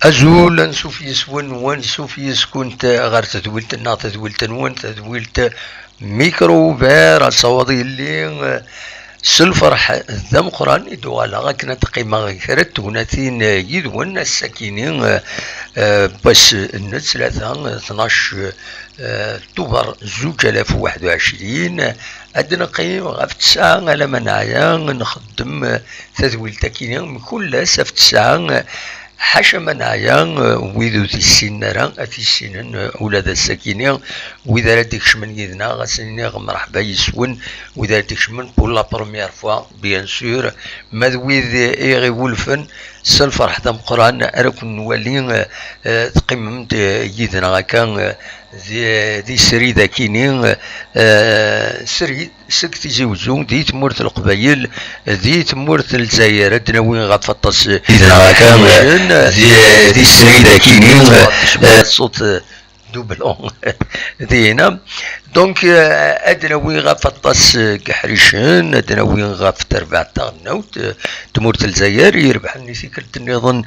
أزول نسوف يسون ونسوف يسكنت غير تدولت النا تدولت نون تدولت ميكروفير الصوادي اللي سلفرح ذم قران يدوالا غاكنا تقيمة غيرت وناثين يدون السكينين بس النت ثلاثة 12 اكتوبر 2021 أدنى قيم غاف 9 على منايا نخدم تدويل تكينين من كل سف 9 حاشا منايا ويدو تيسين راه تيسين ولاد السكينة وإذا رديك شمن يدنا غاسني مرحبا يسون وإذا رديك شمن بور لا بروميير فوا بيان سور ماذويذ إيغي ولفن سالفرح ذا مقران أراكن نولي تقيممت يدنا كان ذي سري ذاكينين سري سكتي زوجون ذي تمورت القبايل ذي تمورت الجزائر ادنا وين غتفطس يدنا كان ذي سري ذاكينين صوت دوبل اون دينا دونك ادنا وين غافطاس كحريشن ادنا وين غاف تربع تاغناوت تمورت الجزائر يربح نسيكلت النظام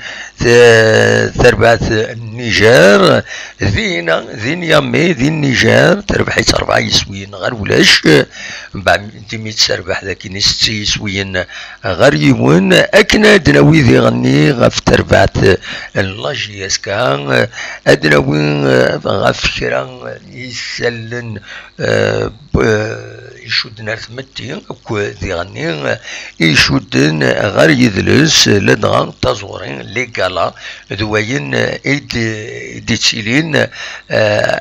تربع النيجر ذين يامي ذي النيجر تربحيت 4 يسوين غير ولاش من بعد تيميت تربح ذاك نستي يسوين غير يمون اكنا دناوي ذي غني غاف تربعت اللاجياس كان ادنا وين غاف كرا يسلن يشودنا ثمتي كو ذي غني يشودن غير يدلس لدغا تزورين ليكالا ذوين ايد تشيلين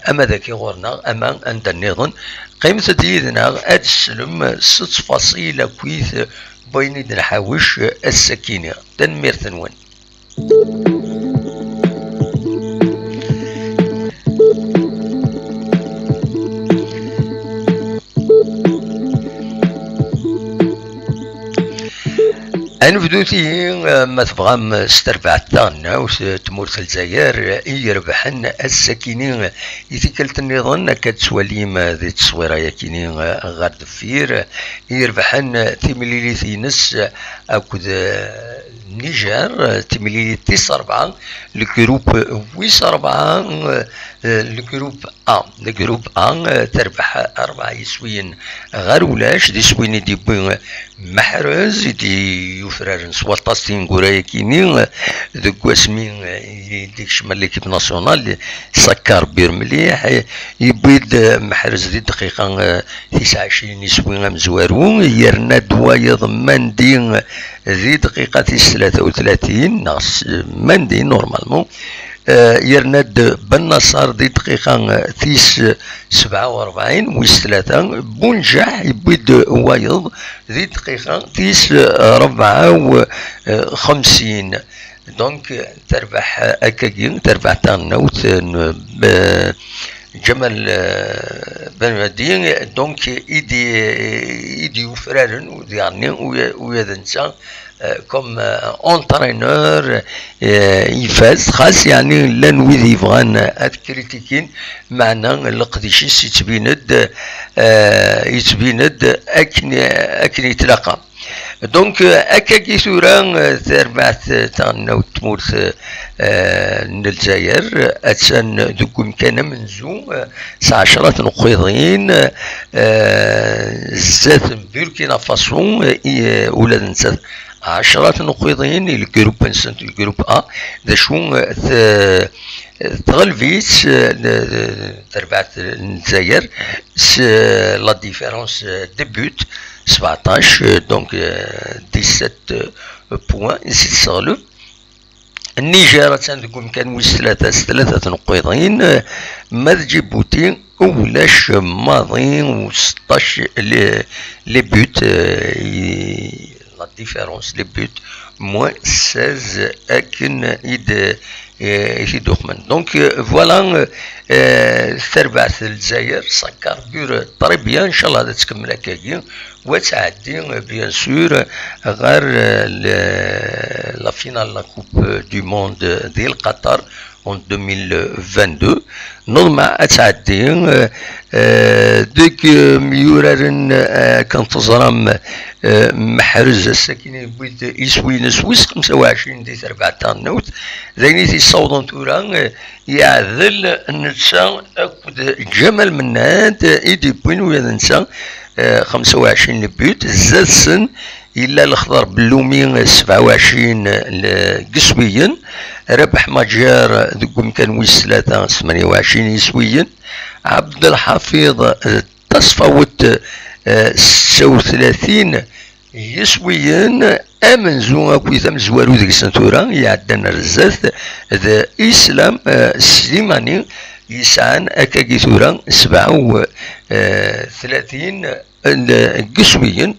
اما ذاك غورنا اما عند النظام قيمة ديدنا اد السلم 6 فاصيل كويث بين نحاوش السكينة تنمير ثنوان انفدوتي ما تبغى استربع تاعنا وتمورت الجزائر يربحن السكينين يتكلت النظام كتسواليم ذي التصويره يكينين غير دفير يربحن تيمليلي نس اكد النيجر تيمليلي 4 الجروب ويس 4 الجروب ا تربح 4 يسوين غير ولاش دي سوين دي محرز دي يفرر سوالطاستين قرايا كيني ذوك واسمين ديك شمال ليكيب ناسيونال سكر بير مليح يبيد محرز دي دقيقة 29 يسوين مزوارون يرنا دوايض مندين ذي دقيقة 33 ناس مندين نورمالمون يرند بالنصر دي دقيقة 47 ويس 3 بونجاح يبيد وايض ذي دقيقة 54 دونك تربح أكاكين تربح تاغناوت جمال بن مدين دونك ايدي يفرارن ويعني ويذنسا كوم اونترينور يفاز خاص يعني لان ويذ يبغان هاد كريتيكين معنا القديشيس يتبيند اكن يتلاقى دونك اكاكي ثورا تربعت تاعنا تمورت الجزائر اتسان دوك مكان منزو 10 نقيضين زات بوركينا فاسو ولاد نسات 10 نقيضين الجروب نسنت الجروب ا ذا شو تغلفيت تربعت الجزائر لا ديفيرونس ديبوت 17 دونك 17 بوان نسيت صغلو النيجر تندقون كان ويس 3 نقيضين ماذ جيبوتي ولاش ماضي و16 لي بوت لا ديفيرونس لي بوت موان 16 اكن يد دوخمن دونك فوالا تربعت الجزائر سكر بير طريبيا ان شاء الله تكمل هكاكي وتعدي بيان سور غير لا فينال لا كوب دو موند ديال قطر en 2022 نظم أتعدي ديك ميورارن كانت تزرم محرز الساكنين بويد يسوين سويس 25 ديت 4 نوت ذينيتي صوضون توران يعذل النساء أكد جمال منات إيدي بوين ويا نساء 25 بيوت زاد سن إلا الأخضر بلومي 27 قسويا ربح مجار ذكم كان ويس 28 يسويا عبد الحفيظ تصفوت 36 يسويا امن زوغا كويثا مزوارو ذيك السنتورا يعدنا رزاث ذا اسلام السليماني يسعان اكاكي ثورا 37 قسويا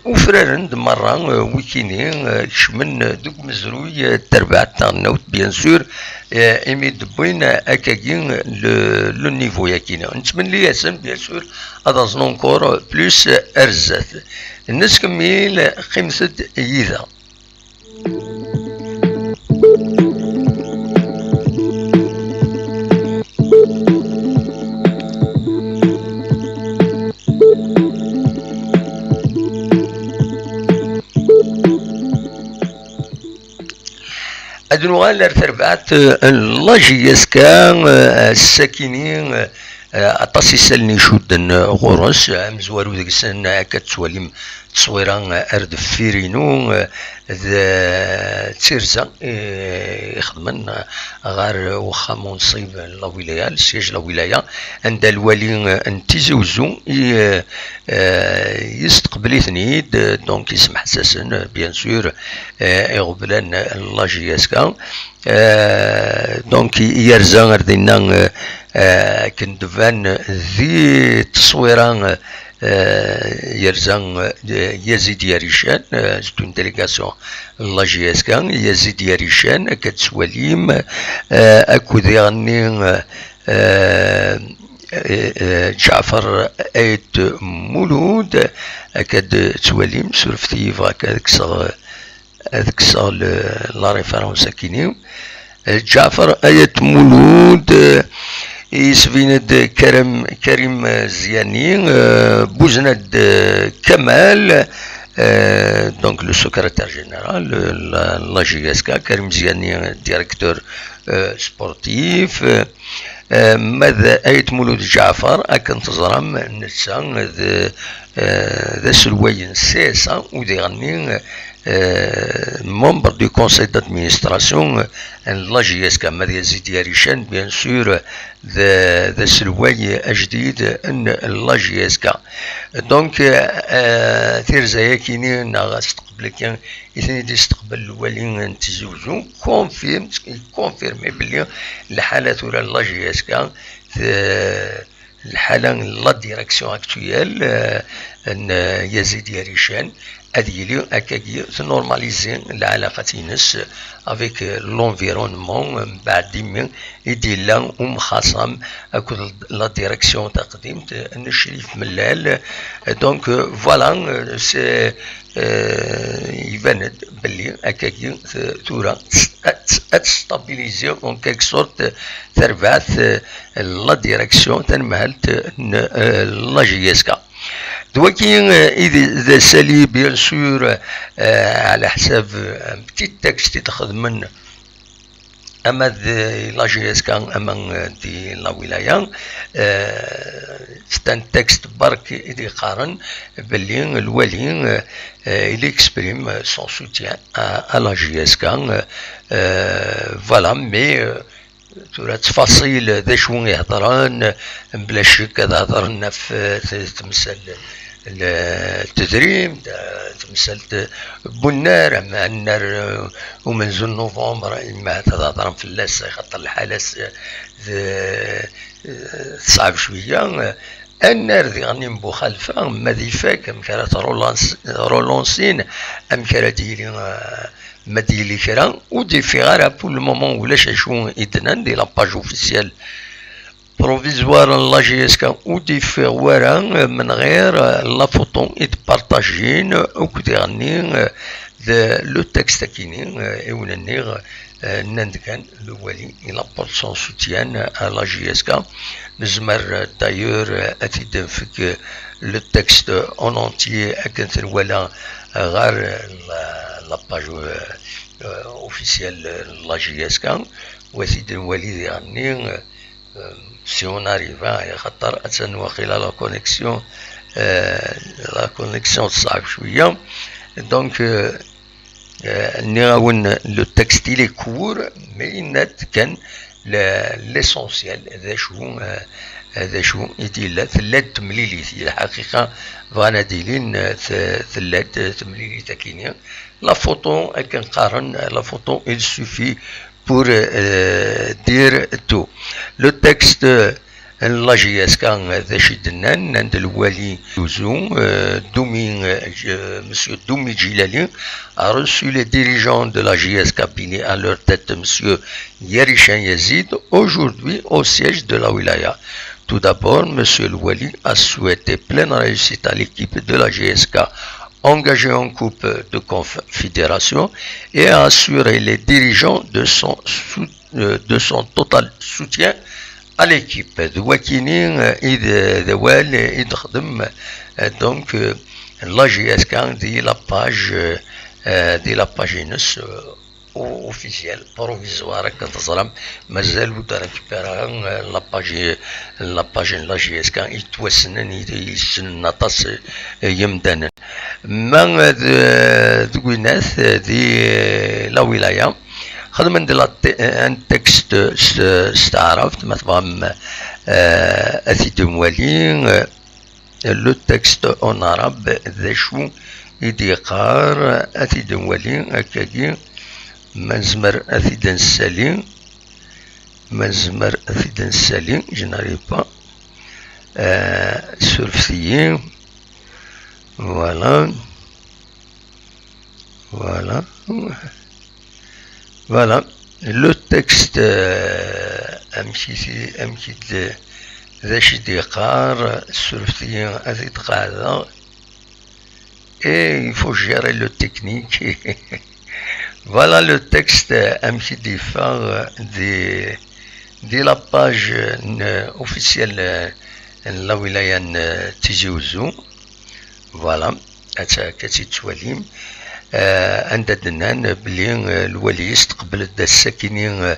وفرارن مرة ويكيني شمن دوك مزروي تربع تاعنا بيان سور ايمي دبوين اكاكين لو نيفو ياكينا نتمنى لي اسم بيان سور هذا زنونكور بلوس ارزات الناس كميل خمسة يذا أدنوغال الارتربعات اللاجياسكا الساكنين أطاسي سالني شودن غورس مزوارو ذيك السنة كتسواليم تصويران أرد فيرينو ذا تيرزا يخدمن غار وخا منصيب لا ولاية السياج لا ولاية عند الوالي انتيزوزو يستقبلي ثنيد دونك يسمح ساسن بيان سور يغبلان لاجياسكا دونك يرزا غردينا كندفان ذي تصويران يرزان يزيد ياريشان ستون ديليغاسيون لا جي اس كان يزيد ياريشان كتسواليم اكو ذيغني جعفر ايت مولود اكاد تسواليم سورفتيف هكاك صار لا ريفيرونس كينيو جعفر ايت مولود يسفيند كريم زياني بوزند كمال دونك لو سكرتير جينيرال لا جي اس كا كريم زياني ديريكتور سبورتيف ماذا ايت مولود جعفر اكن تزرم نسان ذا سلوين سيسا وديغني membre du conseil d'administration la JSK ماذا يزيد ياريشان بيان سور ذا سلوي أجديد ان لا JSK دونك تيرزايا كيني ناغا استقبل كان إثنين يستقبل الوالي نتزوجو كونفيرمي بلي الحالة ولا لا JSK الحالة لا ديريكسيون اكتويال ان يزيد ياريشان أديلي أكاكي تنورماليزي العلاقة تينس افيك لونفيرونمون بعد ديما يديلا ومخاصم اكو لا ديريكسيون تقديم الشريف ملال دونك فوالا سي يبان بلي أكاكي ثورة تستابيليزي اون كيك سورت تربعث لا ديريكسيون تنمهلت لا جيسكا دوكي إذا سالي بيان سور على حساب بتيت تكست يتخذ من أما لا جي اس كان أما دي لا ولاية ستان تكست برك يدي قارن باللي الوالي il exprime son soutien à la JSK voilà mais تفاصيل ذا شو يهضران بلا شك هذا هضرنا في تمثال التدريب تمثال بنار مع النار ومنذ نوفمبر ما تهضرن في اللاس خاطر الحالة صعب شوية النار ذي غني مخالفة ماذي فاك أم كانت رولونسين أم كانت ديالي ما ديالي كرا ودي في غير بول مومون ولاش عشو إدنان دي لاباج اوفيسيال بروفيزوار لا جي اس كا ودي في ورا من غير لا فوتون يتبارطاجين وكدي غني لو تكست كيني اونني Nandkan, le Wali, il apporte son soutien à la JSK. Nzmer d'ailleurs que le texte en entier voilà la page officielle de la JSK. Wali si on arrive à la connexion صعب شوية. Donc le texte il est court mais il n'a qu'un l'essentiel هذا شو يدير ثلاث تمليليت الحقيقة فانا دايرين ثلاث تمليليت كاينين لا فوتو كنقارن لا فوتو il suffit pour dire tout. Le texte la JSK ذا شدنا عند الوالي يوزو Monsieur Doumi Djilali a reçu les dirigeants de la JSK Bini à leur tête Monsieur Yerishan Yazid aujourd'hui au siège de la wilaya. Tout d'abord, Monsieur le Wali a souhaité pleine réussite à l'équipe de la JSK engagée en coupe de confédération et a assuré les dirigeants de son total soutien à l'équipe. Donc la JSK dit la page officielle provisoire كتظلم مازال ودا ريكبيرا لاباج لا جي اس كا يتوسنن يسنطاس يمدانا ما دويناث دي لا ولايه خدمن دي ان تكست استعرفت مثلا اثيت موالين لو تكست اون عرب ذا شو يديقار اثيت موالين اكادي مزمر أثيدن السليم je n'arrive pas surfiller voilà le texte أمشي ذا شديقار surfiller أثيد قاعدة et il faut gérer le technique. Voilà le texte de la page officielle la wilaya Tizi Ouzou. Voilà, كتتواليم عندنا بلي الولي يستقبل الساكنين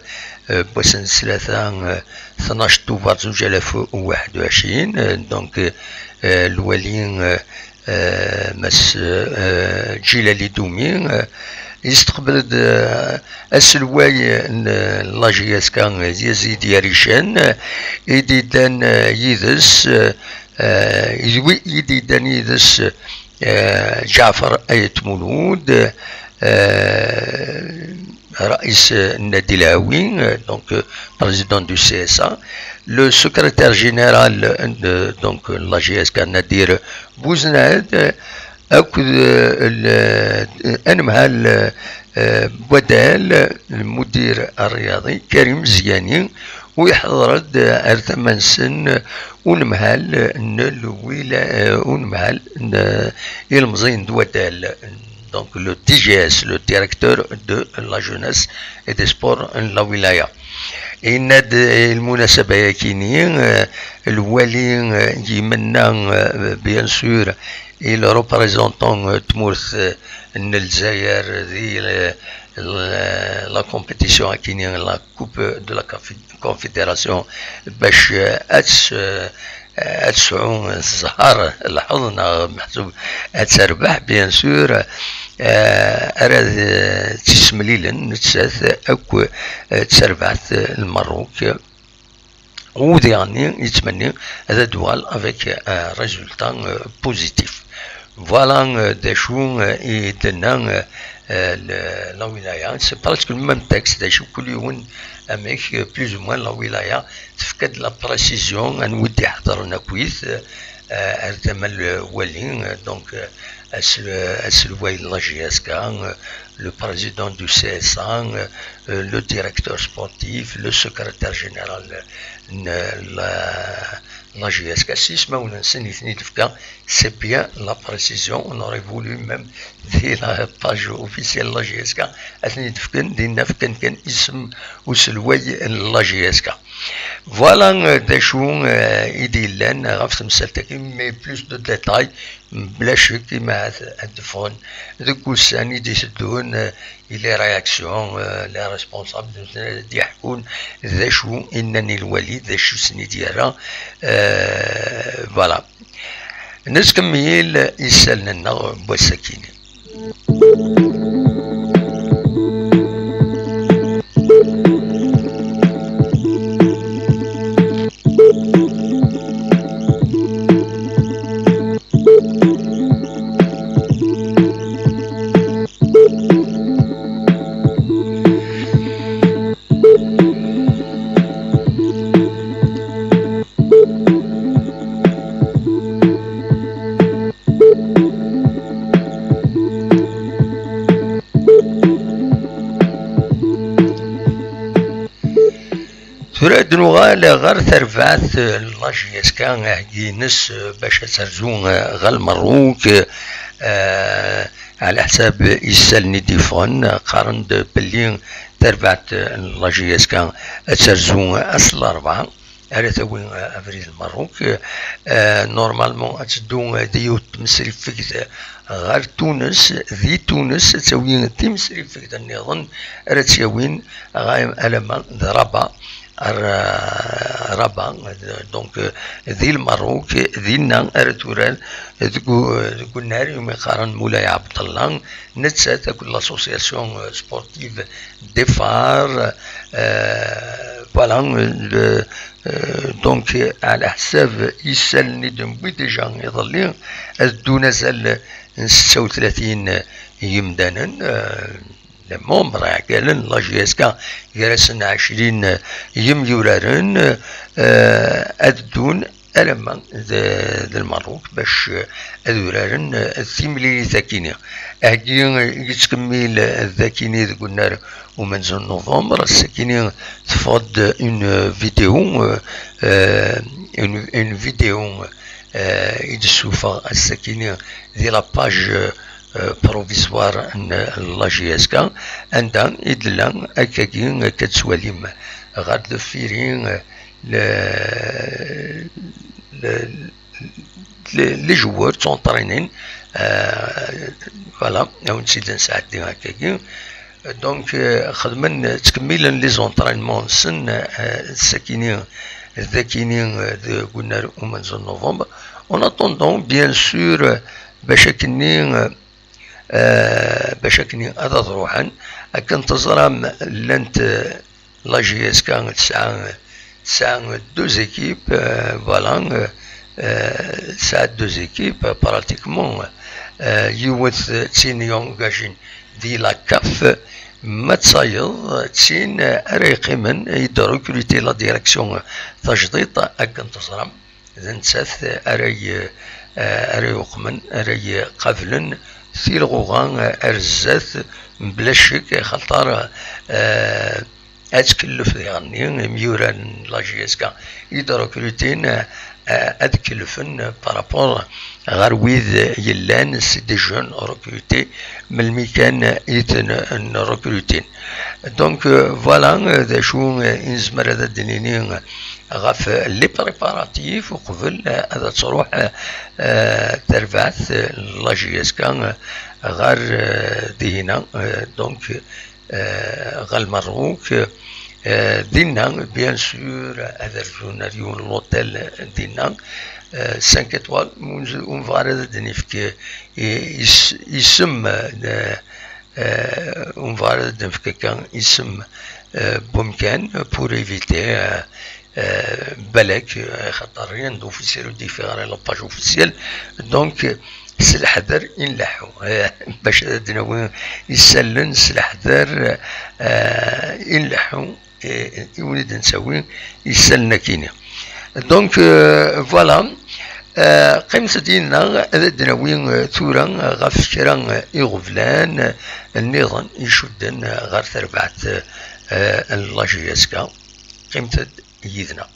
بوسن 12 طوبار 2021 دونك الولي مس جيلالي دومي يستقبل السلواي لا جي اس كان يزيد يريشان يديدان يدس يديدان يدس جعفر آية مولود رئيس النادي الهاوي دونك بريزيدون دو سي اس ا لو سكرتير جينيرال دونك لا جي اس كان نادير بوزناد أكد أنمها بدال المدير الرياضي كريم زياني ويحضر ثمان سن ونمهال ونمهال المزين دوادال donc le DGS, le directeur de la jeunesse et des sports en la wilaya. إن المناسبة كاينين الوالي يمنا بيان سور et le représentant تمورث الجزائر دي la compétition à Kenya, la coupe de la confédération باش أتسعون الزهر الحضن محسوب أتسربح بيان سور أراد تسمليلا نتساث أكو تسربعت المروك ودياني يتمنى هذا دوال avec un résultat positif. Voilà des choses et donnant la wilaya. C'est presque le même texte. Des choses avec plus ou moins la wilaya. تفقد la précision. أن ودي حضرنا كويس. أرتمل ولين donc السلوي la JSK, le président du CSA, le directeur sportif, le secrétaire général la GSK. Si je m'en c'est bien la précision. On aurait voulu même dire la page officielle la GSK. La GSK. Voilà des choses idylliques, mais plus de détails. بلا شك مع التلفون ذوك الساني يدون لي رياكسيون لي ريسبونسابل يحكون ذا شو انني الوليد ذا شو سني ديالها فوالا نسكمل يسالنا بوسكينه تراد نغال غير ثرفات لاجيس كان ينس باش ترزون غال مروك على حساب يسالني ديفون قارن بلين ثرفات لاجيس كان ترزون اصل 4 على توين افريل المروك نورمالمون تدون ديوت مسرف فيك غير تونس ذي تونس تسوين تمسرف فيك النظام رتسوين غايم الما ضربه ربا دونك ذي المروك ذينا ارتورال ذكو نهار يوم يقارن مولاي عبد الله نتسا تاكل لاسوسياسيون سبورتيف دي فار فوالا دونك على حساب يسالني دمبي ديجا يظلي دون زال 36 يمدانا الممبر قالن لا جي اس كا جلسن 20 يم يورارن ادون الما المروك باش ادورارن الثيملي ذاكيني اجي يتكمل الذاكيني قلنا ومنزل نوفمبر السكيني تفض اون فيديو اون فيديو يدسوفا السكيني دي لا باج بروفيسوار لا جي اس كا عندها يدلا هكاكي كتسواليم غاد دفيرين لي جوار تونطرينين فوالا ونسيت نساعدين هكاكي دونك خدمن تكميلا لي زونطرينمون سن الساكنين الذاكينين قلنا ومنزل نوفمبر اون اتوندون بيان سور باش هذا تروحن كنتظرام لانت لا جي اس كان تسعة دو زيكيب فوالا تسعة دو زيكيب براتيكمون يوث تسين يونغاجين دي لا كاف ما تصايد تسين اريقي من يدركوليتي لا ديريكسيون تجديد كنتظرام نسات اري وقمن اري قفلن في الغوغان ارزات بلا شك خطر اتكلف يعني ميوران لا جي اس كا يدركوليتين اتكلفن بارابور غير ويذ يلان سي دي جون ريكروتي من المكان يتن ريكروتين دونك فوالا ذا شو نزمر هذا الدنينين غاف لي بريباراتيف وقبل هذا تروح تربعث لا جي اس كان غير دينا دونك غير المروك دينا بيان سور هذا الجوناريون لوتيل دينا 5 étoiles ونفارد دنيفك يسم ونفارد دنيفك كان يسم بمكان بور ايفيتي بالك خطرين دوفيسيرو ديفيغ لا باج اوفيسيال دونك سلحذر ينلحو باش دناوين يسلن سلحذر ينلحو يولد نسوي يسلنا كينيا دونك فوالا قيمة ديننا هذا دناوين ثورا غاف كرا يغفلان النظام يشدن غير تربعة لاجياسكا قيمة يدنا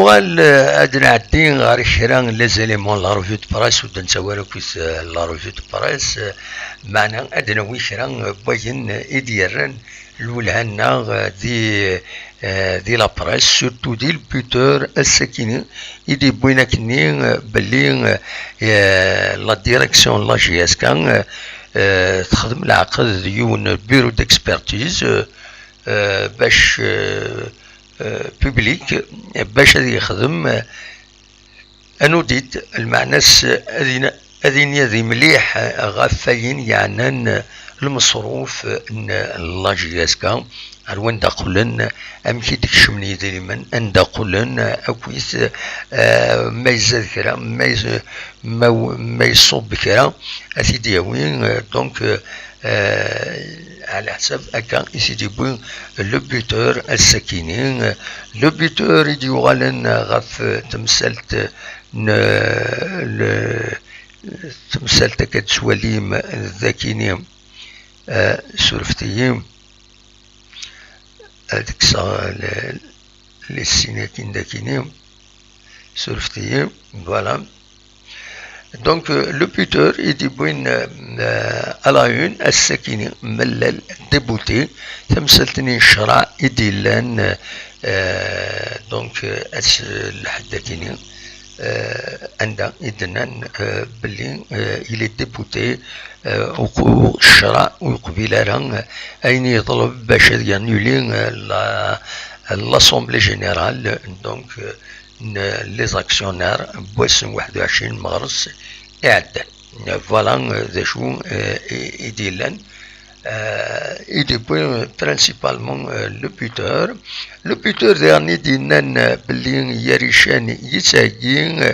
نوال ادنا عدين غير كرا لي زيليمون لا روفي دو برايس ودا نتسوالو كيس لا روفي دو برايس معنا ادنا وي كرا باين يديرن الولهنا دي لا برايس سورتو دي البوتور الساكنين يدي بوينا كني بلي لا ديريكسيون لا جي اس كان تخدم العقد ديون بيرو ديكسبرتيز باش بوبليك باش هذا يخدم انوديت المعناس هذه مليح غافين يعني المصروف لا جي اس كا وين داقولن ام كي ديك الشمني ديما ان داقولن اكويس ما يزاد كرا ما يصوب كرا اسيدي ياوين دونك على حسب هكا يسيدي بوين لو بوتور الساكنين لو بوتور يدي يغالن غاف تمثلت تمثلت كتسواليم ذاكينيم سورفتيم هذيك الساعة لي السيناتين داكينيم سورفتيم فوالا دونك لو بوتور يدي بوين على اون الساكنين ملل ديبوتي تمثلتني الشرع يدي لان دونك الحداكيني عندها إذن بلي إلي ديبوتي الشرع ويقبل راه أين يطلب باش يانولي لاسومبلي جينيرال دونك لي زاكسيونير بوسم 21 مغرس إعداد فوالا ذا شو يديلن يدي برينسيبالمون لو بوتور ديرني دينان بلي ياريشان يتاقين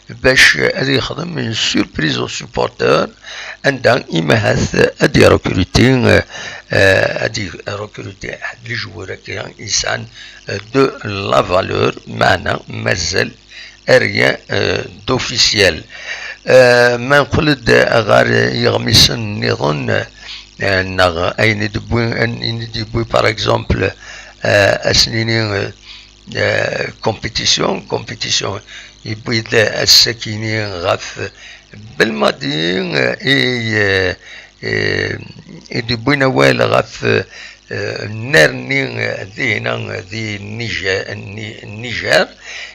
باش هذا يخدم من سوربريز او سوبورتور عندها إمهاث هادي روكروتي أحد الجوار كي يسعن دو لا فالور معنا مازال أريان دوفيسيال ما نقول غير يغمسن نظن أين دبوي باغ اكزومبل أسنيني كومبيتيسيون يبوي الساكنين غاف بالماضي يدبوي نوال غاف نرني ذينا ذي النيجر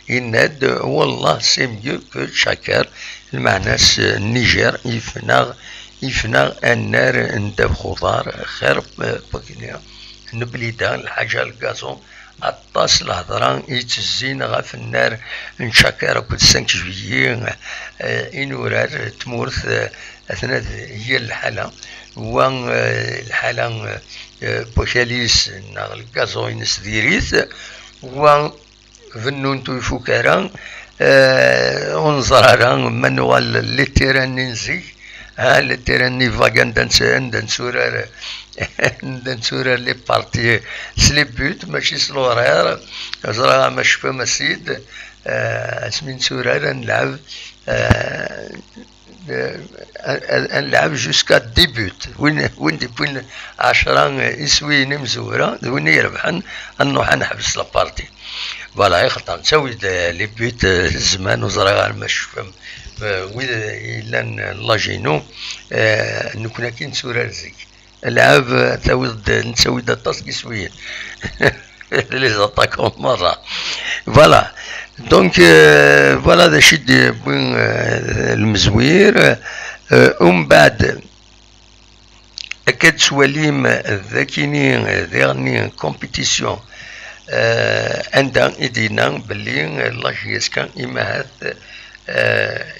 يناد والله سي ميو كو شاكر المعناس النيجر يفنى النار ندب خضار خير بكنيا نبليدا الحاجة الكازون الطاس الهضران يتزين غاف النار نشاكر كل 5 جويي إنورار تمورث أثناء هي الحالة وان الحالة بوشاليس ناغ الكازون نسديريث وان فنون تويفو كاران ونزراران منوال لتيران ننزي التيراني فاغان دانسورار لي بارتي سلي بوت ماشي سلورير زرا ما شفا مسيد اسمين سورار نلعب جوسكا ديبوت وين ديبوين 10 يسوي مزورة وين يربحن نروح نحبس لابارتي فوالا يخطر نسوي لي بوت الزمان وزرا ما شفا وإذا إلان لاجينو نكون كي نسورار زيك العاب نسوي دا طاس كيسويين لي زاتاكون مرة فوالا دونك فوالا هذا شي بوين المزوير ومن بعد أكاد سواليم ذاكيني ديرني كومبيتيسيون عندها إيدينا بلي لاجيس كان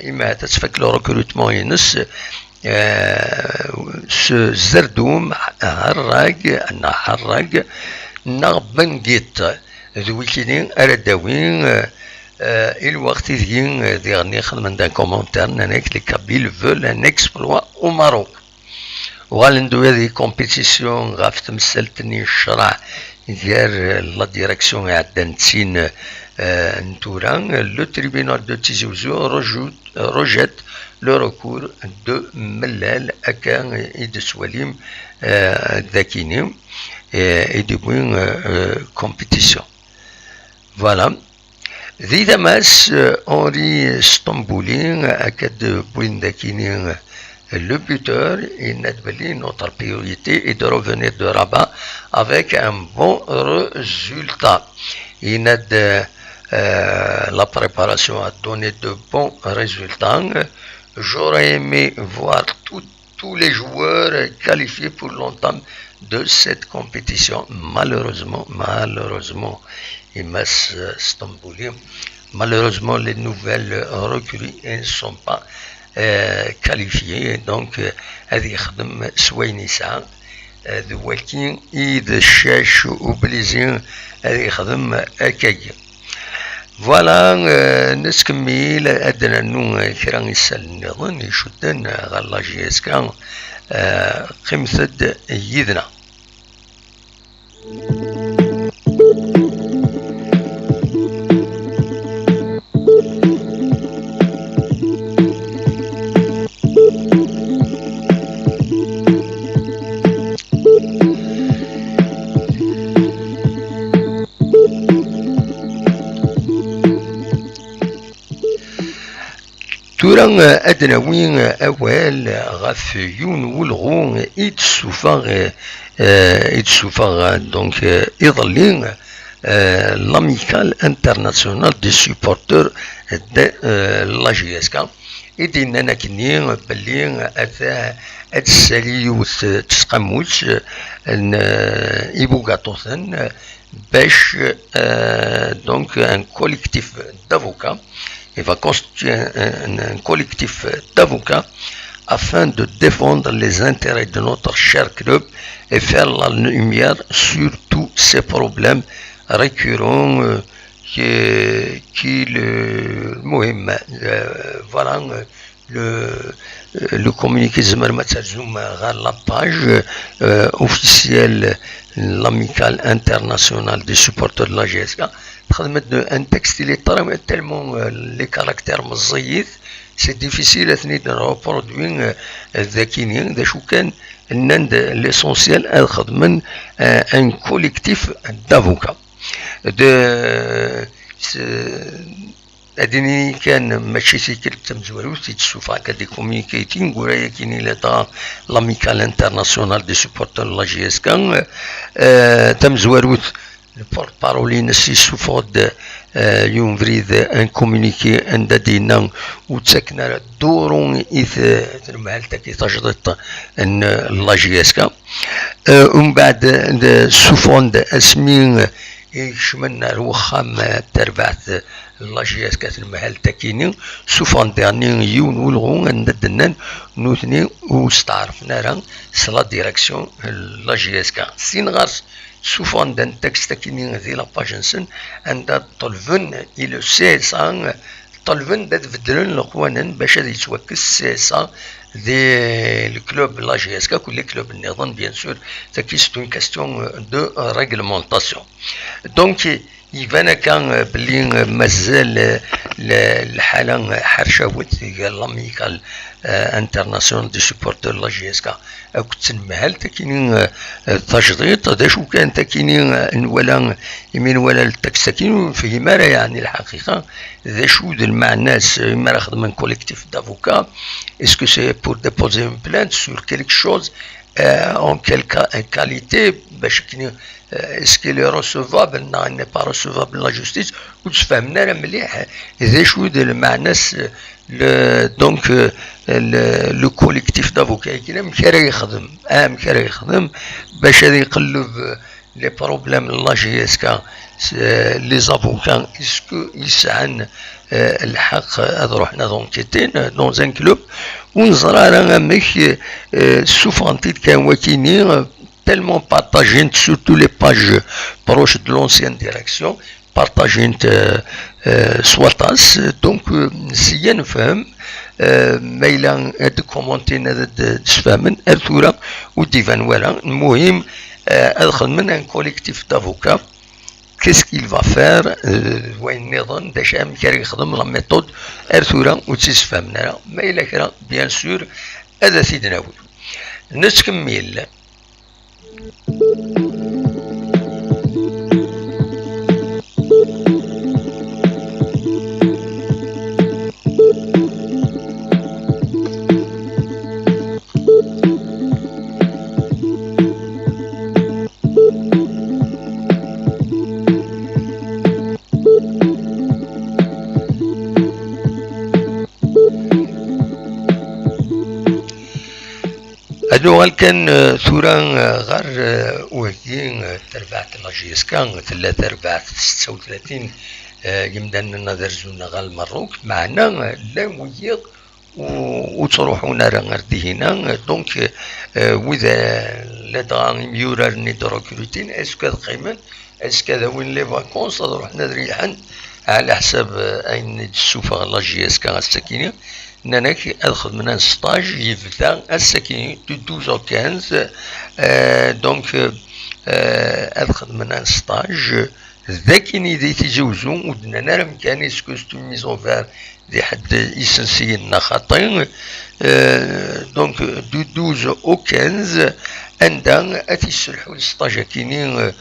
إما تتفك لو ريكروتمون ينس زردوم حراق نغبن جيت ذوي كيدين أرداوين الوقت ذين ديرني خدمن دان كومونتير نانيك لي كابيل فول ان اكسبلوا او ماروك وغالندو هذه كومبيتيسيون غاف تمثلتني الشرع ديال لا ديريكسيون عدان تسين Touran, le tribunal de Tizi Ouzou rejette le recours de Mellel, Akan et de Swalim Dakini et de compétition. Voilà. ذي دماس اونري ستامبولي اكاد بوين داكيني le buteur, il n'a pas notre priorité est de revenir de Rabat avec un bon résultat. Il a la préparation a donné de bons résultats. J'aurais aimé voir tous les joueurs qualifiés pour l'entame de cette compétition. Malheureusement, Imas Stambouli, malheureusement les nouvelles recrues ne sont pas qualifiés donc هذه يخدم سوينيسا ولكن إذ الشاش وبليزين هذه يخدم أكاي فوالا نسكمل أدنى نو كرا يسال نظن يشدن غالا جيسكا قمثد يدنا توران أدنى وين أول غاف يون والغون يتسوفا دونك يظلين l'amicale internationale des supporters de la GSK إدينا نكني بلي أثا أتسالي تسقموش إبوغاتوثن باش دونك ان collectif d'avocats. Il va constituer un collectif d'avocats afin de défendre les intérêts de notre cher club et faire la lumière sur tous ces problèmes récurrents qui voilà le communiqué la page officielle l'amicale internationale des supporters de la GSK خدمت un texte il est tellement les caractères مزيد c'est difficile à reproduire ذاكينين ذا شو كان النند l'essentiel خدمن un collectif d'avocats أديني كان ماشي سيكل تمزورو تيتسوفا كدي كوميونيكيتين غورايا كيني لتا لاميكال انترناسيونال دي سوبورتر لا جي اس كان تمزورو البارولي نسي سوفود يوم فريد ان كوميونيكي عند دينا وتسكنا دورون اذ المهلتا كي تجدت ان لا جي اس كان ومن بعد سوفوند اسمين يشملنا الوخام تربعت لا جي اس كات المهل تاكيني سوفان داني يون ولغون ندنن نوثني وستعرفنا راه سلا ديريكسيون لا جي اس كا سين غارس سوفان دان تكست تاكيني ذي لا باج نسن عند طلفن الى سي سان طلفن دات بدلن القوانين باش يتوكس سي سان دي الكلوب لا جي اس كا كل كلوب النظام بيان سور تاكي سي اون كاستيون دو ريغلمونطاسيون دونك يبان كان بلي مازال الحاله حرشاوت ديال لاميكال انترناسيونال دي سوبورتر لا جي اس كا كنت نمهل تاكيني تجديد دا شو كان تاكيني ولا يمين ولا التكست تاكيني فيه مرة يعني الحقيقه ذا شو المعناس ما خدم كوليكتيف دافوكا اسكو سي بور ديبوزي اون بلانت سور كيلك شوز en quelle qualité est-ce qu'il est recevable non il n'est pas recevable la justice وتفهمنا مليح اذا شو المعناس donc le collectif d'avocats كي مكرا يخدم مكرا يخدم باش يقلب les problèmes la GSK les avocats est-ce que يسعن الحق هذا رحنا دونكيتين دون ان كلوب ونزرى رانا مش سوفانتيت كان وكيني tellement partagé sur tous les pages proches de l'ancienne direction partagé سواتاس دونك سيا نفهم ميلا هاد كومونتين هاد تفهمن ارثورا وديفان ولا المهم ادخل من ان كوليكتيف دافوكا qu'est-ce qu'il va faire وين نظن داش كان يخدم لا ميثود ارثورا وتسفهمنا ما الا كرا بيان سور هذا سيدنا ولد نتكمل أدو كان ثورة غير وهي تربعت لاجيسكا 3/4/36 يمدن النظر زونا غال المروك معنا لا ويض وتروحونا غردي هنا دونك وإذا لدغا ميورار ندروكروتين اسكو قيمة اسكو ذا وين لي فاكونس رحنا ريحا على حساب أين السوفة لاجيسكا السكينة ناناك ادخل من ستاج يبدا السكين دو 12 دونك ادخل من ستاج ذاكيني دي تيجوزو ودنا نرم كان اسكو ستو ميزون فار دي حد يسنسينا خاطين دونك دو 12 او 15 عندها اتيسرحو السطاج كيني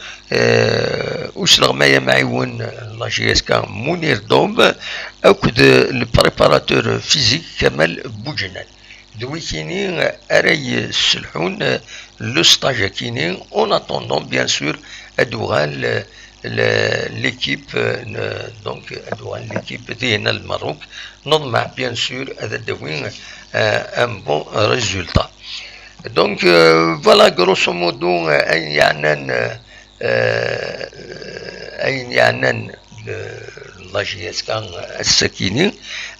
وسلغ مايا معيون لا جي اس كا منير دوم اكد البريباراتور فيزيك كمال بوجنان دوي كيني اراي السلحون لو ستاج كيني اون اتوندون بيان سور ادوغال l'équipe donc l'équipe ديالنا الماروك نضمع بيان سور هذا دوين ان بون ريزولتا دونك فوالا غروسو مودو اين يعنن لا جي اس كان السكيني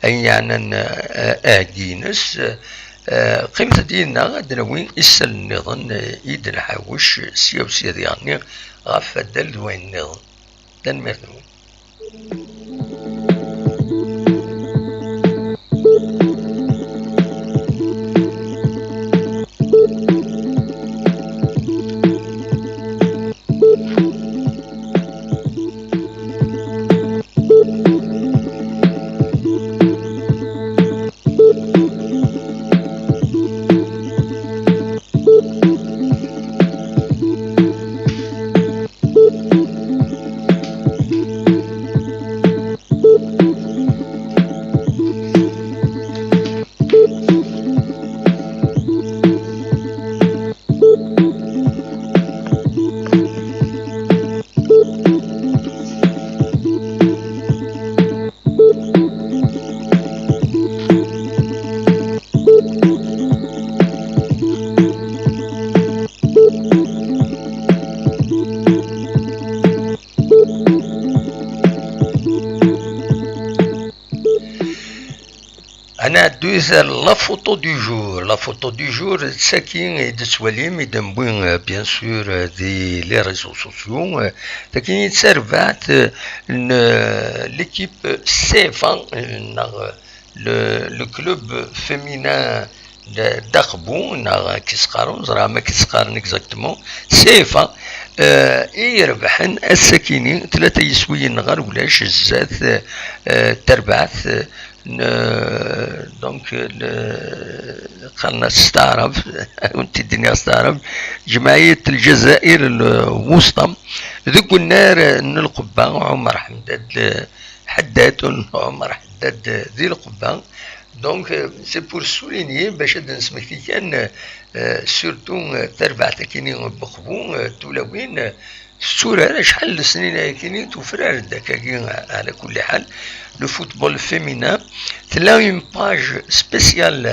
اين يعنن اجينس قيمة ديالنا دنوين اسل النظام ايد الحوش سيو سيدياني غاف دل وين النظام دن ميرنو أنا دوز لا فوتو دو جور لا فوتو دو جور ساكين دسواليم يدمبوين بيان سور دي لي ريزو سوسيو لكن يتسربعت ليكيب سيفا لو كلوب فيمينا داخبو نا كيسقارون زرا ما كيسقارن اكزاكتومون سيفا يربحن الساكينين 3 يسويين غير ولاش الزات تربعت دونك قالنا استعرب وانت الدنيا استعرب جمعية الجزائر الوسطى ذوك النار القبة عمر حداد عمر حداد ذي القبة دونك سي بور سولينيي باش هاد نسمكتي كان سورتو تربع تاكيني بخبو تولاوين السورة شحال السنين كاينين توفرار داكاكين على كل حال لو فوتبول فيمينا تلاقي اون باج سبيسيال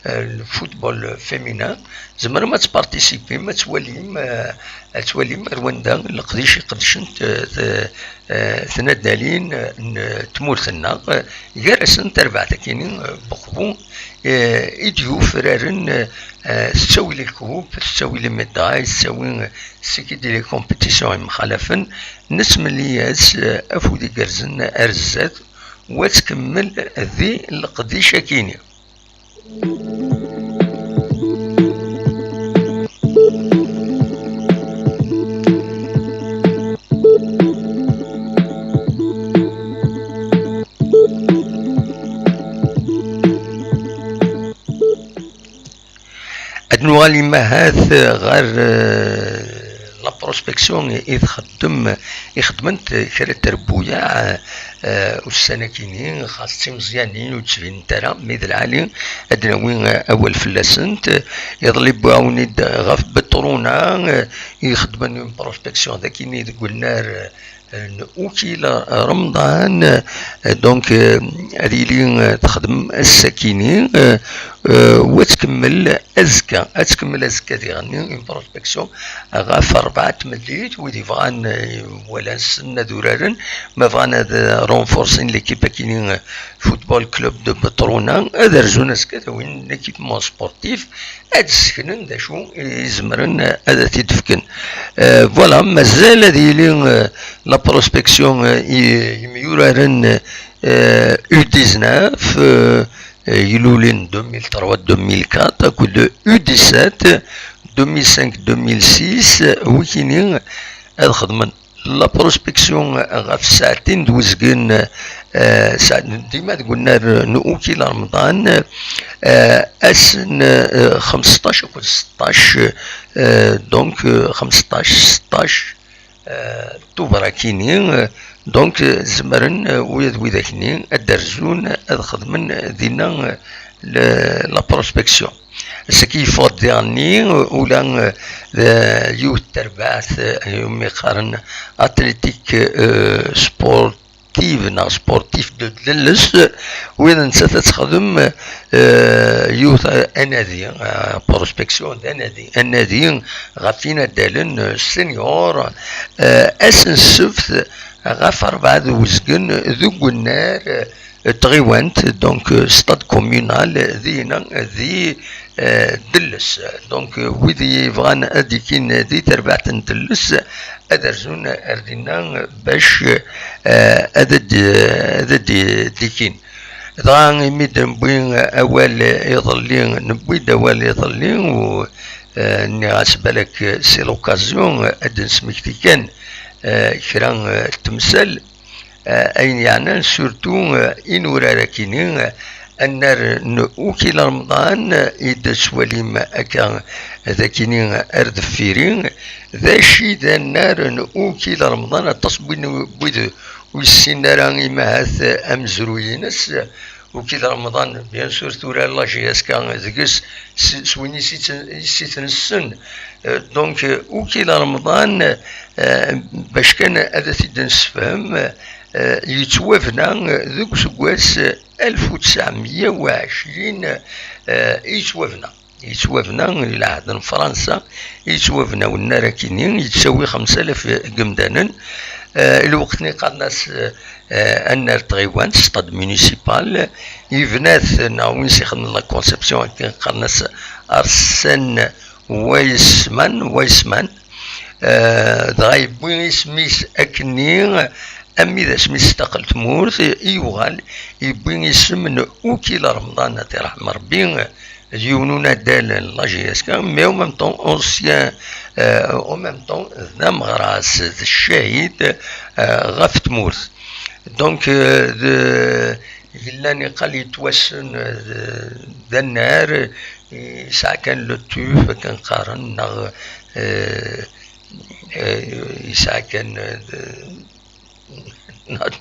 الفوتبول فيمينا زعما ما تبارتيسيبي ما تواليم رواندا القديش قدشن تنادالين تمورثنا جالسن تربع تاكينين بقبو يديو فرارن تساوي لي الكوب تساوي لي ميداي تساوي سكي دي لي كومبيتيسيون مخالفن نسم لياس افودي كرزن ارزات وتكمل ذي القديشه كيني أدنوالي ما هاث غير لا بروسبكسيون يخدمت كرا تربويا والسنة كينين خاصتي مزيانين وتشفين ترى ميد العالي أدناوين أول فلاسنت يظل يبغاوني غاف بطرونا يخدمن بروسبكسيون ذاكيني قلنا نؤكل رمضان دونك هذه اللي تخدم الساكنين وتكمل أزكى ديالني اون بروسبكسيون غاف 4 تمديت ودي فغان ولا سنة دورارن ما فغان رونفورسين ليكيب كاينين فوتبول كلوب دو بترونا هذا رجونا سكا وين ليكيبمون سبورتيف هاد السكنن دا شو يزمرن هذا تيدفكن فوالا مازال هذه اللي لا بروسبكسيون يميورارن U19 يلولين 2003-2004 كود U17 2005-2006 وكينين هاد خدمن لا بروسبكسيون غاف ساعتين دوزكن ديما قلنا نؤكل رمضان اسن 15 و 16 دونك 15 16 اكتوبر كينين دونك زمرن وذاكني الدرزون هاد خدمن دينا لا بروسبكسيون سكي فوت ديالني ولا يوث تربعث يومي قارن اتليتيك سبورتيف دو دلس وإذا نسات تخدم يوث انادي بروسبكسيون انادي غافينا دالن سينيور اسن سفت غاف 4 دوزكن ذو النار تغيوانت دونك ستاد كومونال دينا ذي دلس دونك وذي فغان اديكين ذي تربعت دلس ادرزون اردينا باش ادد ديكين طبعا يمد نبوي اول يظلين نبوي اول يظلين و ني غاسبالك سي لوكازيون اد نسمكتي كان كرا تمثال اين يعني سورتو انورا راكينين النار نؤكل رمضان إذا سواليم أكا ذاكينين أرد فيرين ذا شي ذا النار نؤكل رمضان تصبين بيد والسنارا إما هاث أمزروينس وكذا رمضان بيان سور تورا الله جياس كان ذكس سويني سيتن السن دونك وكذا رمضان باش كان هذا تيدنس فهم يتوافنا ذوك سكواس 1920 يتوافنا إلى عهد فرنسا يتوافنا والنار كينين يتساوي 5000 قمدانا الوقت اللي قالناس النار تغيوان ستاد مونيسيبال يفناث ناوين سيخدم لا كونسيبسيون قالناس أرسن ويسمان دغاي بوين سميس أكني أمي ذا سميس استقل تمورث يوغال يبوين يسمن أوكيل رمضان ترحم ربي ديونونا دال لاجياس كان مي او ميم طون اونسيان او ميم طون ذا مغراس الشهيد غاف تمورث دونك يلاني قال يتوسن ذا النار ساعة كان لو توف كان قارن ساعة كان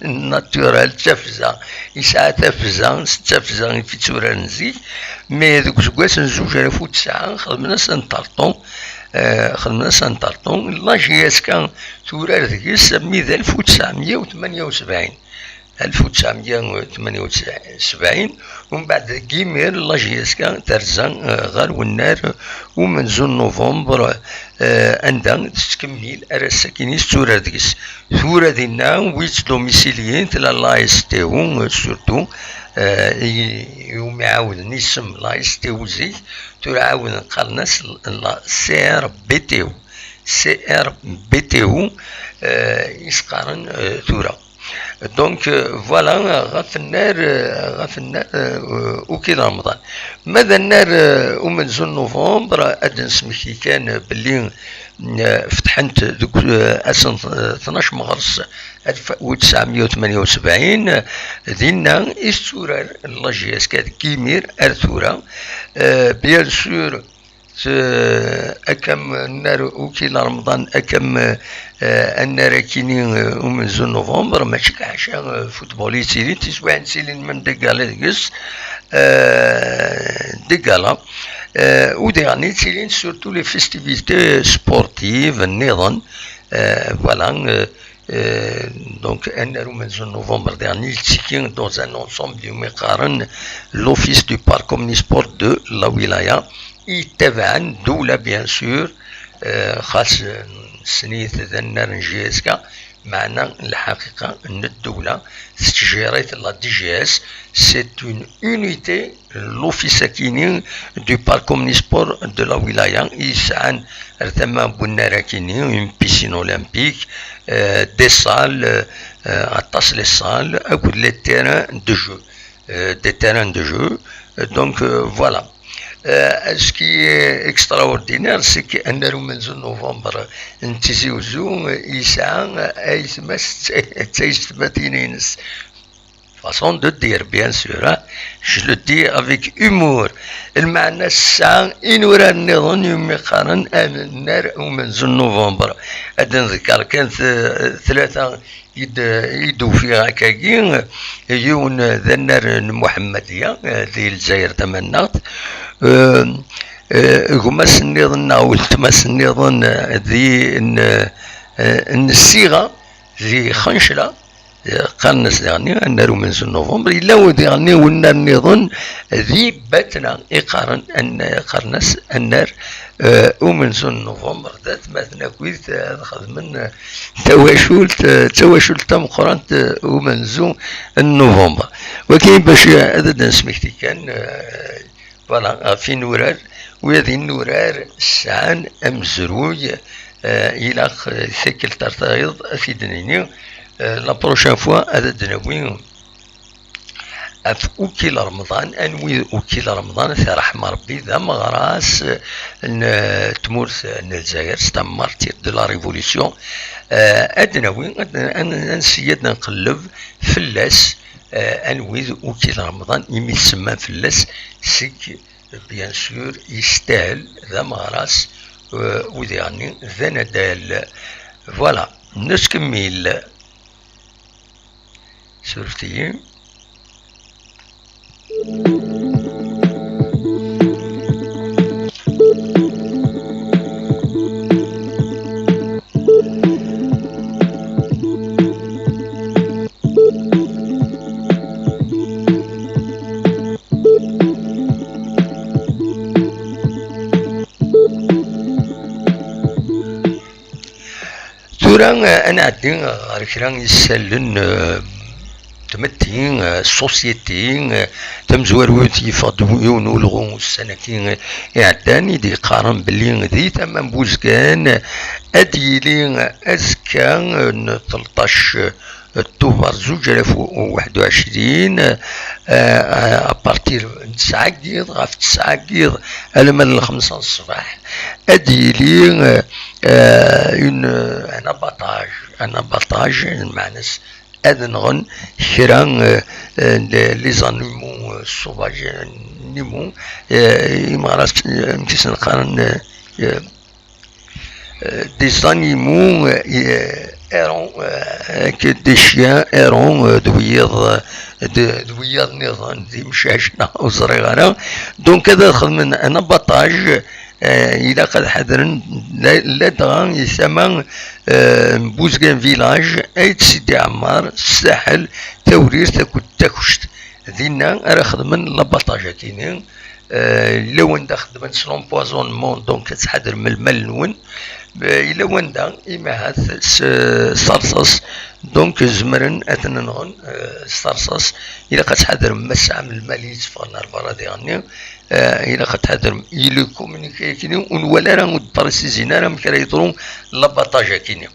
ناتورال تفزا يسعى تفزا في تورا نزيك مي ذوك سكواس نزوج 2009 خدمنا سانطارطون لاجياس كان تورا ذيس ميد 1978 ومن بعد كيمير لاجياس كان ترزان غار والنار ومن زون نوفمبر عندها تكمل الساكنين تورا ذيس تورا دينا ويت دوميسيليين تلا لايستيو سورتو يوم يعاود نسم لايستيو زيك تورا عاود قالناس سي ار بي تي او يسقارن تورا دونك فوالا غاف النار وكيل رمضان ماذا النار ومن زون نوفمبر ادن سمكي كان باللي فتحنت دوك 12 مغرس 1978 دينا استورار لاجياس كاد كيمير ارثورا بيان سور أكم النار وكيل رمضان أكم النار كينين ومن زون نوفمبر ماشي كعشان فوتبولي سيلين تسوى سيلين من دقالة دقس دقالة وديعني سيلين سورتو لي فيستيفيتي سبورتيف النظام فوالا Donc, en novembre dernier, il tient dans un ensemble du Mekaran l'office du parc omnisport de la Wilaya. يتبعا دولة بيان سور خاص سنيت ذنر نجيزكا معنا الحقيقة أن الدولة استجارت لا دي جي اس سي اون اونيتي لوفيس كيني دو بارك اومنيسبور دو لا ولاية يسعان ارتما بنارا كيني اون بيسين اولمبيك دي سال عطاس لي سال اكود لي تيران دو جو دي تيران دو جو دونك فوالا ce qui est extraordinaire, c'est qu'en novembre, نتيزي وزو يسعى ايتمس تيستماتينينس. Façon de dire, bien sûr, hein? Je le dis avec humour. المعنى الساعة إن ورا النظام يمقارن النار ومن نوفمبر. هذا نذكر كانت ثلاثة يدو فيها كاين يون ذا النار المحمدية ذي الجزائر تمنات. غمس النظام أو التمس النظام ذي الصيغة ذي خنشلة قرن سداني النار من نوفمبر إلا وديرني والنار نظن ذي باتنا يقارن أن قرنس النار ومن نوفمبر ذات مثلا كويت خدمنا تواشل تم قرنت ومن نوفمبر وكاين باش هذا نسميكتي كان فوالا في نورار وهذه النورار سعان أمزروي إلى ثقل ترتايض في دنيني لا بروشان فوا هذا دناوي أوكيل رمضان أنوي أوكيل رمضان في رحمة ربي ذا مغراس تمورث الجزائر ستمارتير دو لا ريفوليسيون أدناوي أنسيدنا نقلب فلاس أنوي أوكيل رمضان يمي تسمى فلاس سيك بيان سور يستاهل ذا مغراس وذيعني ذا ندال فوالا نسكمل شفتي تورا انا عندي غير يسالن تمتين سوسيتي تمزوروت يفضون ولغون السنكين يعداني دي قارن بلي ذي تمام بوزكان اديلي ازكان 13 اكتوبر 2021 ابارتير 9 كيض غاف 9 كيض من 5 الصباح اديلي انا بطاج معناس أذنغن كرا لي زانيمو سوفاج نيمو يمارس مكيسن قارن دي زانيمو ايرون كي دي شيان ايرون دويض نظام دي مشاشنا وصغيرة دونك هذا خدمن انا بطاج إذا قد حضرن لا دغان يسمى بوزغان فيلاج أيت سيدي عمار الساحل تورير تاكشت ذينا راه خدمن لاباطاجا كاينين لو ندا خدمن سلون بوازونمون دونك تحضر من المال نون إلا وندا إما هاد صرصص دونك زمرن أثننغن صرصص إلا قد حضر مسا من المال يتفغنر برا ديغني إلا قد حضر إلو كومونيكي كيني ولا راه مدرسيزينا راه مكرا يطرون لاباطاجا كيني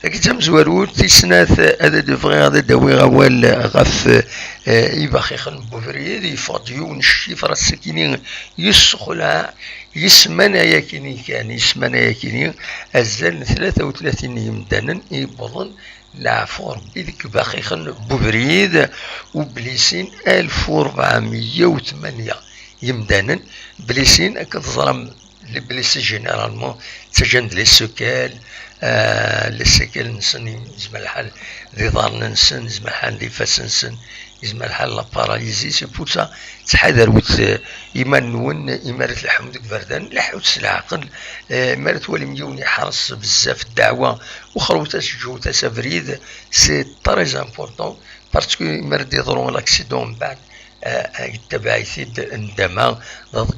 لكن تم زوارو تيسناث هذا دفغي هذا داوي غوال غف يباخي خن بوفريد يفاضيو نشيف راس كيني يسخلها يسمنا ياكيني كان يسمنا ياكيني الزل 33 يمدانا يبضن العفو ربي ذيك باخي خن بوفريد وبليسين 1408 يمدانا بليسين كتظلم لي بليسي جينيرالمون تجند لي سكال لي سكال نسن يزم الحال ذي ظهر نسن يزم الحال ذي فاس نسن يزم الحال لا باراليزي سي بور سا تحذر وت إيمان نون إمارة الحمد بردان لحوت العقل إمارة ولي مليون يحرص بزاف الدعوة وخروتاس جوتاس فريد سي تريز امبورطون باسكو إمارة يضرون لاكسيدون من بعد تبعيثيد عندما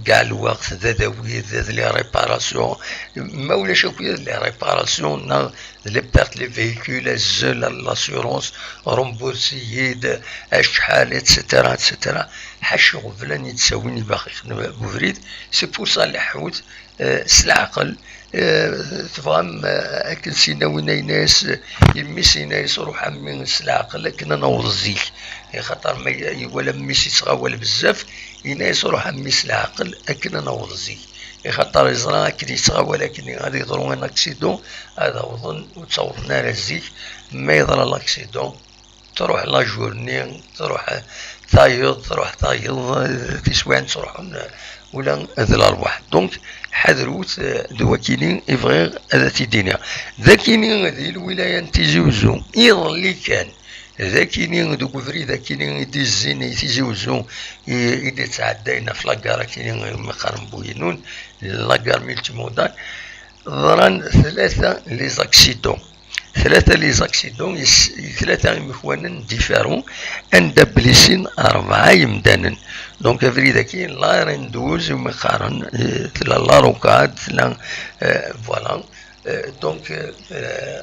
كاع الوقت ذا ذوي ذا لي ريباراسيون ما ولاش اكويا لي ريباراسيون لي بيرت لي فيكول الزل لاسيورونس رومبورسييد اشحال اتسيتيرا اتسيتيرا حاش غفلان يتساويني باقي يخدم بوفريد سي بور سا اللي حوت سالعقل تفهم اكل سينا وين ناس يمي سينا يصروح من العقل لكن انا وزيك خاطر ما ولا ميسي صغاول بزاف يناس روح ميس العقل اكن انا وزيك خاطر يزرا كي يصغاول لكن غادي يضرو ان اكسيدون هذا وظن وتصورنا رزيك ما يضرى لاكسيدون تروح لا جورني تروح تروح تسوان تروح ولا هذا الارواح دونك حذروت دوا كينين افغير هذا تيدينا ذا كينين هذه الولايه تيزوزو يظل كان ذا كينين دوك فري ذا كينين يديزين تيزوزو يدي تعدينا في لاكار كينين مقارن بوينون لاكار ميلتي مودال ضران ثلاثه لي زاكسيدون ثلاثة مخوانا ديفارون عند بليسين أربعة يمدانا دونك فريدا كاين لا رندوز ومقارن لا روكاد لا فوالا دونك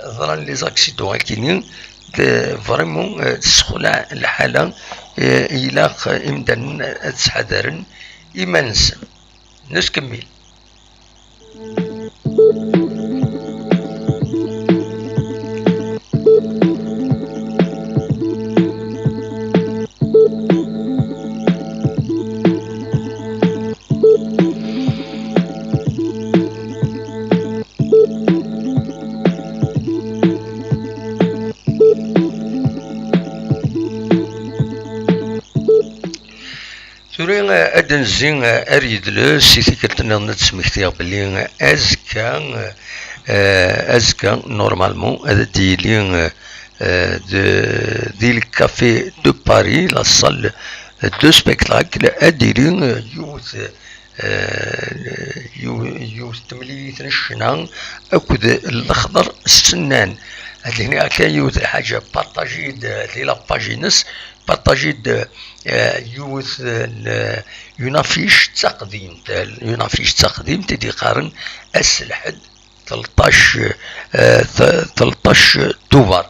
ظران لي زاكسيدون كاينين فريمون تسخلع الحالة إلاق إمدانا تحذرن إيمانس نسكمل أدنزين أريد سيتي كرتنا نتسمكتيا بلي أزكا نورمالمون هذا ديلين ديال الكافي دو باري لا صال دو سبيكتاكل أديلين يوث تمليت نشنا أكد الأخضر السنان هاد هنا كاين يوث حاجة بارطاجيد لي لاباجينس بارطاجيد يوث اون افيش تقديم تدي قارن السلحد 13 توفر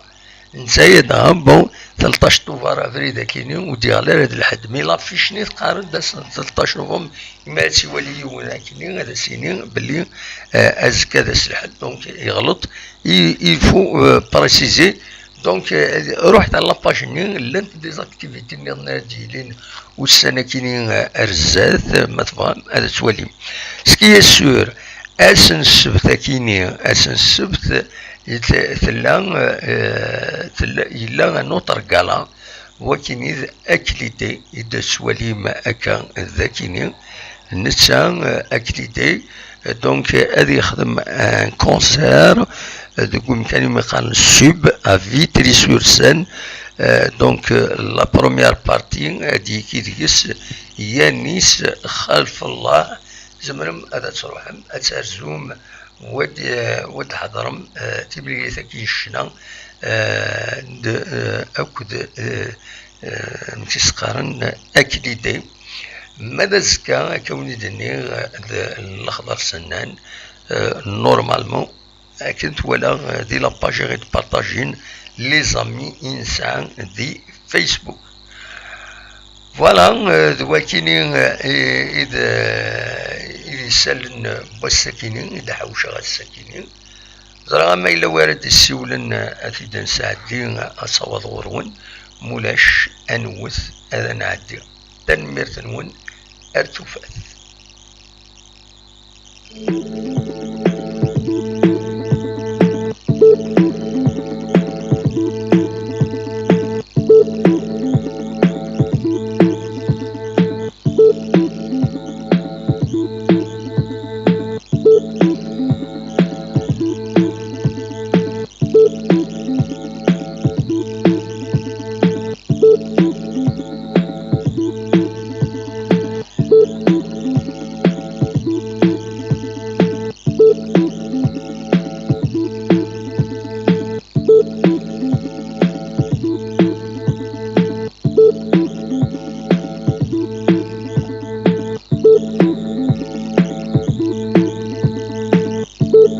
نزايدها بون 13 توفر فريدا كاينين ودي على هذا الحد مي لافيش نيت قارن داس 13 نوفمبر ما سوالي ولا كاينين هذا سينين باللي ازكى داس الحد دونك يغلط يفو بريسيزي دونك رحت على لاباج لانت ديزاكتيفيتي ناديين والسنه كاينين ارزاث ما تفهم هذا توالي سكي سور اسن السبت كاينين اسن السبت تلا نوتر كالا وكاين اكليتي اذا سوالي ما اكا ذاكيني نتسا اكليتي دونك هذا يخدم ان كونسير دوك كان يقال سوب افيتري سور سين دونك لا بروميير بارتي هادي كي تقيس يانيس خلف الله زمرم هذا تروحم اترزوم ود حضرم تبلي ثكي الشنا اكد نتسقارن اكليدي ماذا زكا كوني دني الاخضر سنان نورمالمون كنت ولا دي لاباج غير بارطاجين لي زامي انسان دي فيسبوك فوالا دوا كاينين اذا يسالن بالسكينين اذا حوش غير السكينين زرا ما الا وارد السيولن افيد نساعدين اصوات غرون مولاش انوث هذا نعدي تنمير تنون ارتفاث